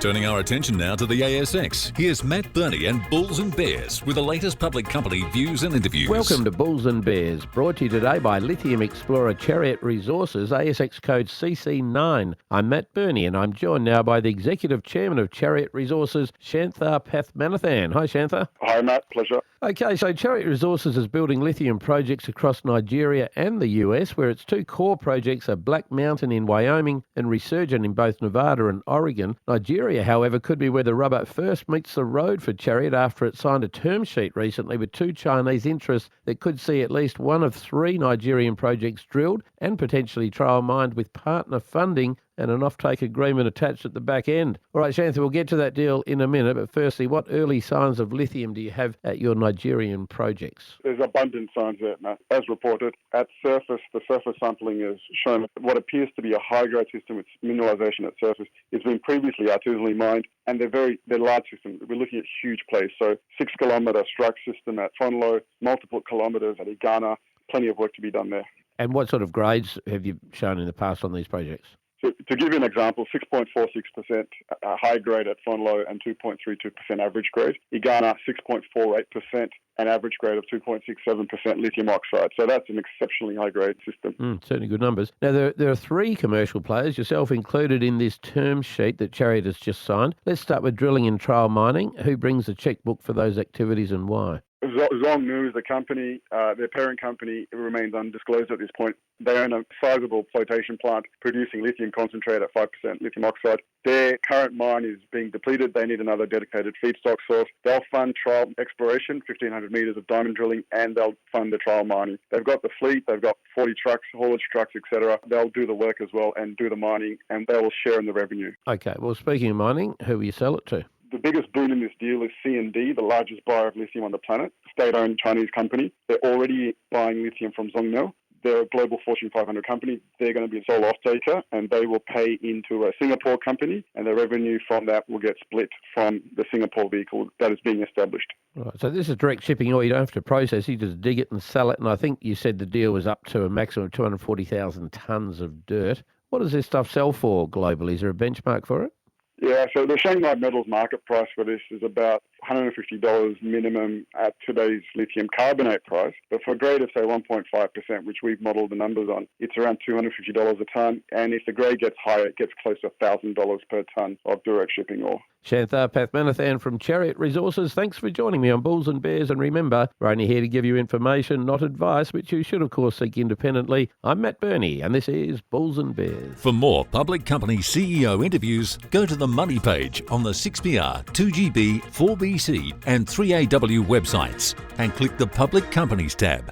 Turning our attention now to the ASX, here's Matt Birney and Bulls and Bears with the latest public company views and interviews. Welcome to Bulls and Bears, brought to you today by Lithium explorer Chariot Resources, ASX code CC9. I'm Matt Birney and I'm joined now by the Executive Chairman of Chariot Resources, Shanthar Pathmanathan. Hi Shanthar. Hi Matt, pleasure. Okay, so Chariot Resources is building lithium projects across Nigeria and the US, where its two core projects are Black Mountain in Wyoming and Resurgent in both Nevada and Oregon. Nigeria, however, could be where the rubber first meets the road for Chariot after it signed a term sheet recently with two Chinese interests that could see at least one of three Nigerian projects drilled and potentially trial mined with partner funding and an offtake agreement attached at the back end. All right, Shanthar, we'll get to that deal in a minute, but firstly, what early signs of lithium do you have at your Nigerian projects? There's abundant signs there, Matt. As reported, at surface, the surface sampling has shown what appears to be a high-grade system with mineralisation at surface. It's been previously artisanally mined, and they're large systems. We're looking at huge plays. So 6-kilometre strike system at Fonlo, multiple kilometres at Igana, plenty of work to be done there. And what sort of grades have you shown in the past on these projects? So to give you an example, 6.46% high grade at Fonlo and 2.32% average grade. Igana, 6.48% and average grade of 2.67% lithium oxide. So that's an exceptionally high grade system. Certainly good numbers. Now, there are three commercial players, yourself included in this term sheet that Chariot has just signed. Let's start with drilling and trial mining. Who brings the chequebook for those activities and why? Zhongnu is the company. Their parent company remains undisclosed at this point. They own a sizable flotation plant producing lithium concentrate at 5% lithium oxide. Their current mine is being depleted. They need another dedicated feedstock source. They'll fund trial exploration, 1,500 metres of diamond drilling, and they'll fund the trial mining. They've got the fleet. They've got 40 trucks, haulage trucks, etc. They'll do the work as well and do the mining, and they will share in the revenue. Okay, well, speaking of mining, who will you sell it to? The biggest boon in this deal is C&D, the largest buyer of lithium on the planet, state-owned Chinese company. They're already buying lithium from Zhongnu. They're a global Fortune 500 company. They're going to be a sole off-taker, and they will pay into a Singapore company, and the revenue from that will get split from the Singapore vehicle that is being established. Right, so this is direct shipping, or you don't have to process, you just dig it and sell it, and I think you said the deal was up to a maximum of 240,000 tonnes of dirt. What does this stuff sell for globally? Is there a benchmark for it? Yeah, so the Shanghai metals market price for this is about $150 minimum at today's lithium carbonate price. But for a grade of, say, 1.5%, which we've modelled the numbers on, it's around $250 a tonne. And if the grade gets higher, it gets close to $1,000 per tonne of direct shipping ore. Shanthar Pathmanathan from Chariot Resources, thanks for joining me on Bulls and Bears. And remember, we're only here to give you information, not advice, which you should, of course, seek independently. I'm Matt Birney, and this is Bulls and Bears. For more public company CEO interviews, go to the Money page on the 6PR, 2GB, 4BC and 3AW websites and click the Public Companies tab.